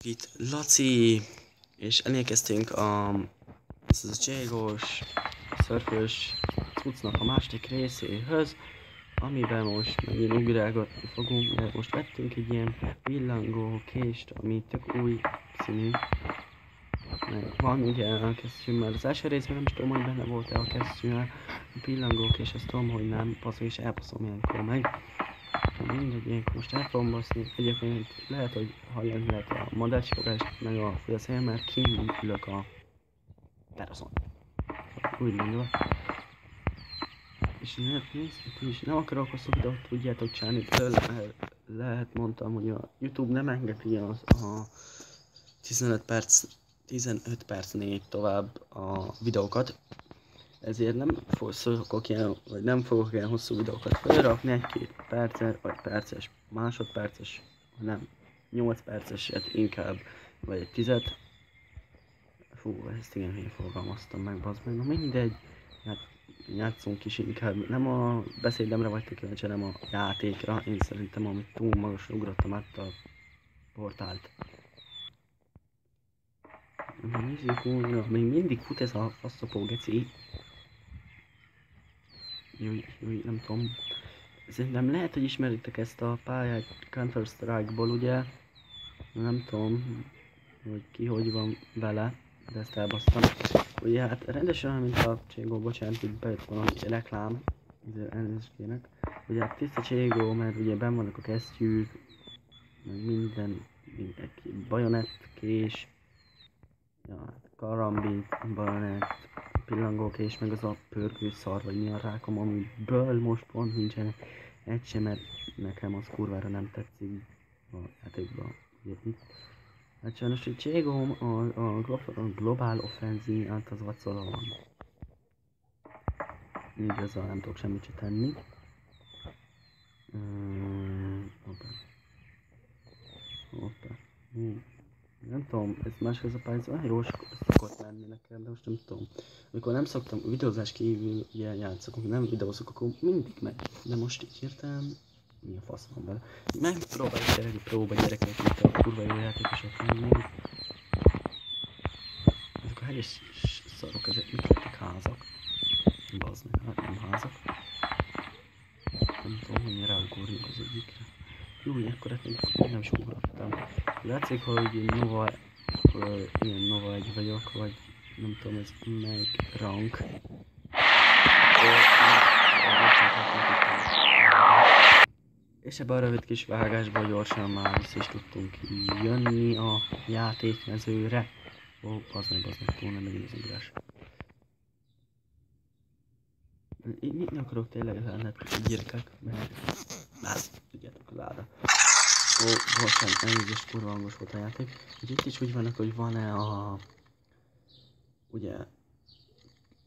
Itt Laci, és elérkeztünk ez az a cségós, szörfös cuccnak a második részéhez, amiben most megint ugrálgatni fogunk, mert most vettünk egy ilyen villangó kést, ami tök új színű. Meg van ugye a kesztyű, mert az első részben nem is tudom, hogy benne volt-e a kesztyűvel. A pillangó kés, ezt tudom, hogy nem, passzol és elbaszom ilyenkor meg. Mindegy, ilyenkor most el fogom baszni. Egyébként lehet, hogy hallani lehet a madárcsipogást, meg a füleszél, mert kint ülök a teraszon. Úgy mondva. És nem akarok hosszú videót, tudjátok csinálni, lehet mondtam, hogy a YouTube nem engedi az a 15 percnél tovább a videókat. Ezért nem fogok ilyen hosszú videókat felrakni, egy-két perces, vagy perces, másodperces, nem 8 perceset inkább, vagy egy 10. Fú, ezt igen, én fogalmaztam meg, bazd meg, na mindegy, hát játszunk is inkább, nem a beszédemre vagytok kíváncsi, hanem a játékra, én szerintem amit túl magasra ugrottam át a portált. Nézzük újra, még mindig fut ez a faszopó geci. Júj, nem tudom. Szerintem lehet, hogy ismeritek ezt a pályát Counter-Strike-ból, ugye? Nem tudom, hogy ki hogy van vele, de ezt elbasztam. Ugye hát rendesen, mint a Cségó, bocsánat, itt bejött valami reklám, elnézést kérek. Ugye hát tiszta Cségó, mert ugye benn vannak a kesztyűk, meg minden bajonett, kés, ja, karambit, bajonett, pillangókés, meg az a pörgő szar, vagy mi a rákom, amiből most pont nincsen egy sem, mert nekem az kurvára nem tetszik a játékban írni. Hát sajnos egy Cségóm a Global Offensive át az vacola van. Így ezzel nem tudok semmit se tenni. Hoppá. Nem tudom, ez máshoz a pályázat olyan jó szokott lenni nekem, de most nem tudom. Amikor nem szoktam videózás kívül ilyen játszok, nem videózok, akkor mindig megy. De most így hirtelen, mi a fasz van vele. Megpróbálj tényleg gyerekek, mint a kurva jó játékosok lennék. Ezek a hegyes szarok, ezek mit lettek házak? Bazd meg, hát nem házak. Nem tudom, hogy ráugorjunk az egyikre. Jó, ekkor nem is ugrottam. Látszik, hogy ilyen Nova 1 vagyok, vagy nem tudom, ez melyik rank. És ebben a rövid kis vágásban gyorsan már vissza is tudtunk jönni a játékmezőre. Ó, bazd meg, túl nem megy az ugrás. Én mit nem akarok tényleg lennet gyerekek, mert tudjátok, láda. Ó, bocsánat, elnézést, kurva hangos volt a játék. Úgyhogy itt is úgy vannak, hogy van-e ugye,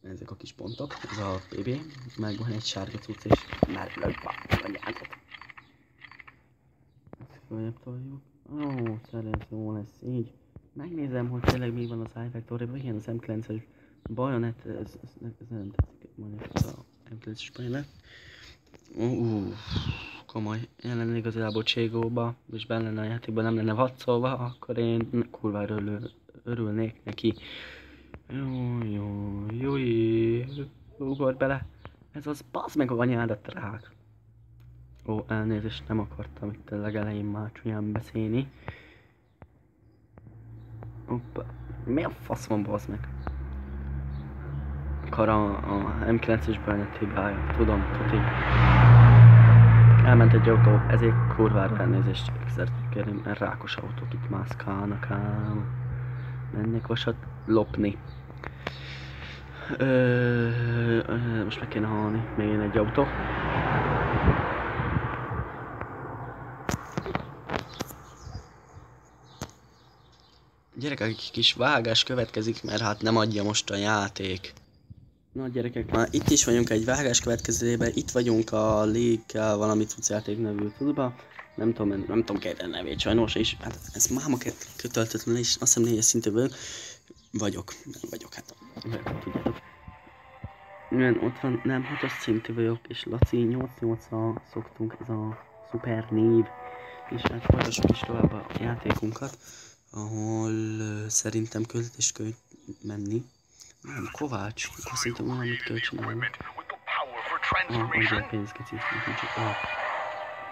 ezek a kis pontok, ez a PB, meg van egy sárga cucc és már lögva a játék. Ezt följebb toljuk. Ó, szerintem jó lesz így. Megnézem, hogy tényleg mi van az iVector-ban, igen, az M9-es bajonet, ez nem tetszik, mondjuk ez a M9-es bajonet. Komoly, én lenne igazából Cségóba, és benne lenne a játékban, nem lenne vaccolva, akkor én kurvára örülnék neki. Jó, ugorj bele. Ez az, bazd meg a anyádat rák. Ó, elnézést, nem akartam itt a legelején már csúnyán beszélni. Hoppa. Mi a fasz van, bazd meg? Kara a M9-es bajonet hibája, tudom, tuti. Elment egy autó, ezért kurvára elnézést szeretnék kérni, mert rákos autók itt mászkálnak ám. Mennék vasat lopni. Most meg kéne hallani még egy autó. Gyerekek, egy kis vágás következik, mert hát nem adja most a játék. Na gyerekek, már itt is vagyunk egy vágás következőjében, itt vagyunk a League valami cuccjáték nevű tudba. Nem tudom kérdeni nevét sajnos, és hát ez máma kötöltetlen, és azt hiszem 4-es szintű vagyok, hát tudjátok. Ott van, nem 6-os szintű vagyok, és Laci 8-8-al szoktunk, ez a szuper név. És hát folytassuk is tovább a játékunkat. ahol szerintem költés kell menni. Nem, Kovács, akkor szerintem valamit kell csinálni. Ugye pénzkeci, csak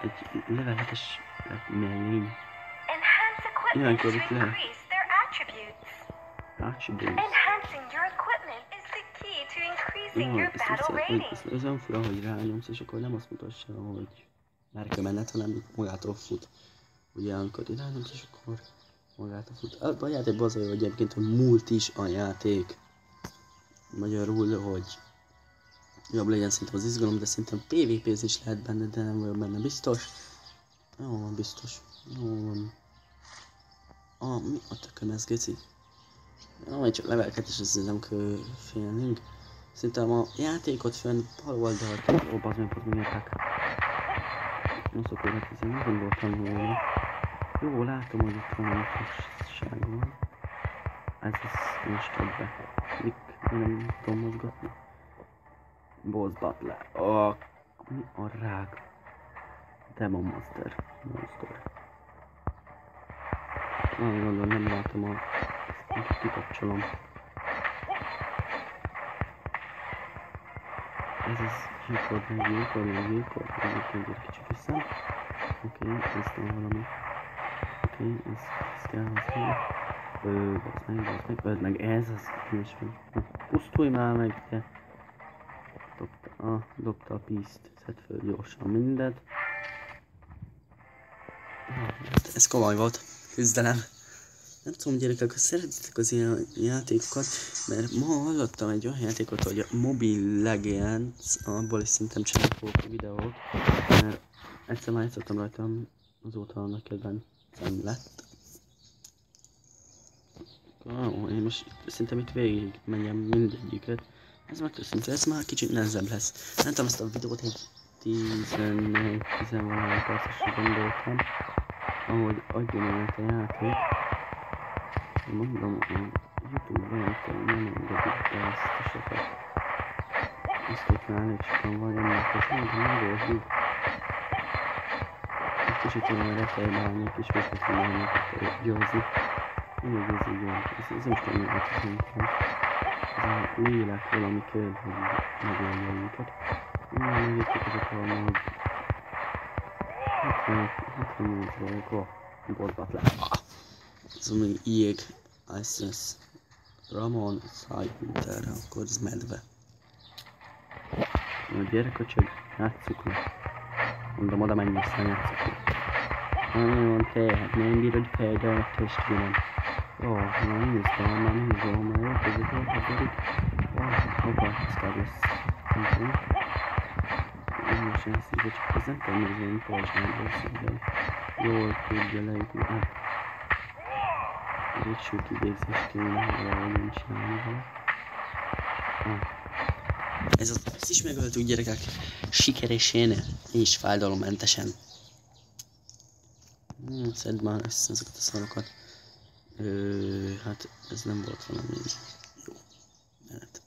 egy level 7-es mellény. Ilyenkor itt lehet. Jó, ezt az olyan fura, hogy rányomsz, és akkor nem azt mutassa, hogy merke menet, hanem magától fut. Ugye amikor irányomsz, és akkor magától fut. A játékban az, hogy egyébként, hogy múlt is a játék. Magyarul, hogy jobb legyen szerintem az izgalom, de szerintem PvP-zni is lehet benne, de nem vagyok benne biztos. Jó van, biztos. Jó van. Mi a tököm ez, geci? Majd csak level 2-es, nem kell félnünk. Szerintem a játékot fönn bal oldalt, az meg értek. Nem szokott, hát ezen nem gondoltam volna. Jó, látom, hogy itt van a fasság van. Ez most ad be. Nem tudom mozgatni. Boss Battle. Mi a rág? Demon Monster. Gondolom, nem látom a... Ezt kikapcsolom. Ez az gyilkod, egy kicsit vissza. Oké, ezt van valami. Oké, ezt kell használni. Bazd meg, ez az is van. Pusztulj már meg, te! Dobta a piszt, szedd föl gyorsan mindet. Ez komoly volt, küzdelem. Nem tudom, gyerekek, ha szeretitek az ilyen játékokat, mert ma hallottam egy olyan játékot, hogy a Mobile Legends, abból is szerintem csinálok videót, mert egyszer már játszottam rajtam, azóta annak kedvencem lett. Én most szerintem itt végig menjem mindegyiket. Ez már köszönhető, ez már kicsit nehezebb lesz. Nem tudom, ezt a videót egy 10-valahány percesre gondoltam, ahogy adjon át a játék. Mondom, a YouTube-ban nem engedik be ezt a sokat. Ezt itt már elég sokan van, ennek az megoldjuk. Egy kicsit olyan refejbálni, egy kis végzetlenül győzni. Mindig ez így van. Ez nem tudom, hogy ez a lélek valami kell, hogy megoldja minket. Megértjük ezek a majd 78-ról, borbat le. Ez még jég. ISS Ramon Szájhunter, akkor ez medve. A gyerköcsög, játsszuk le. Mondom, oda menj vissza, játsszuk le. Nagyon te, hát nem bírod fejre a testvérem. Jó, már nézom, már jó, között elkezdődik. Hoppa, ez kell lesz. Én most én szívő, csak ez nem kell nézni, hogy pajzsnál beszélni. Jól tudja leütni. Végső kivégzést kéne, valahogy nem csinálni vele. Ezt is megöltük, gyerekek, sikeresen és fájdalommentesen. Szedd már össze ezeket a szarokat. Hát ez nem volt valami jó menet.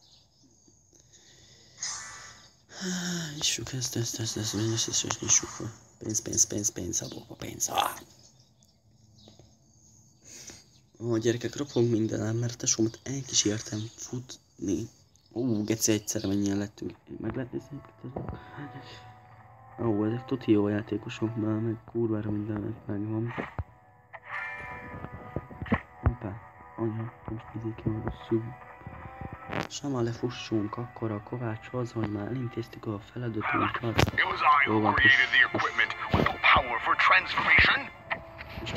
Nyissuk ezt, nyissuk fel. Pénz, abóba pénz. Gyerekek, ropogunk mindenem, mert tesómat elkísértem futni. Geci, egyszerre mennyien lettünk. Meg lehet nézni ezek? Ezek tuti jó játékosok, már meg kurvára mindennek megvan. Hoppá, most nézzék ki a rosszul. Sama lefussunk akkor a Kovácshoz, hogy már elintéztük a feladatunkat. Jó van, most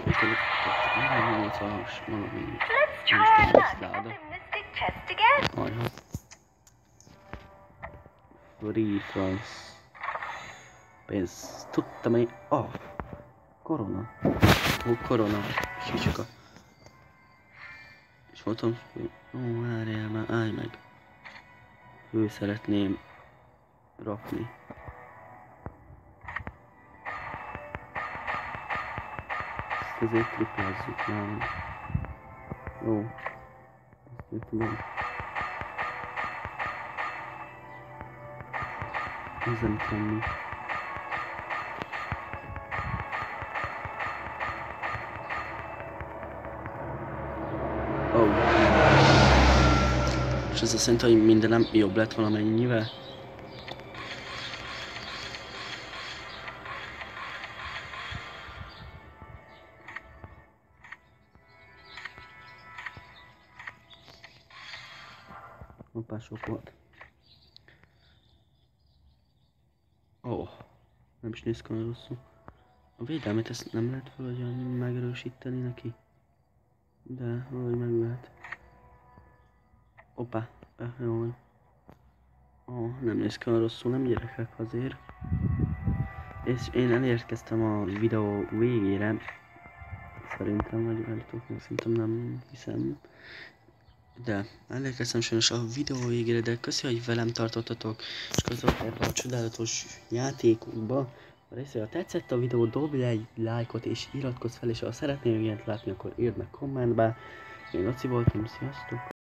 őket nem szalmas valami. Ajha. Free France. Pénz. Tudtam én. Korona. Korona. Sicska. És voltam. Várjál már, állj meg. Ő szeretném rakni. Ezt azért triplázzuk már. Jó. Ezt nem tudom. Ezen tenni. És ez azt jelenti, hogy mindenem jobb lett valamennyivel? Hoppá, sok volt. Ó, nem is néz ki olyan rosszul. A védelmet ezt nem lehet valahogyan megerősíteni neki? De valahogy meg lehet. Hoppá, jó van. Ó, nem néz ki olyan rosszul, nem gyerekek azért. És én elérkeztem a videó végére. Szerintem, vagy állítólag szerintem nem hiszem. De elérkeztem sajnos a videó végére, de köszi, hogy velem tartottatok, és közöltek ebbe a csodálatos játékunkba. Ha tetszett a videó, dobj le egy lájkot és iratkozz fel, és ha szeretnél ilyet látni, akkor írd meg kommentbe. Én Laci voltam, sziasztok!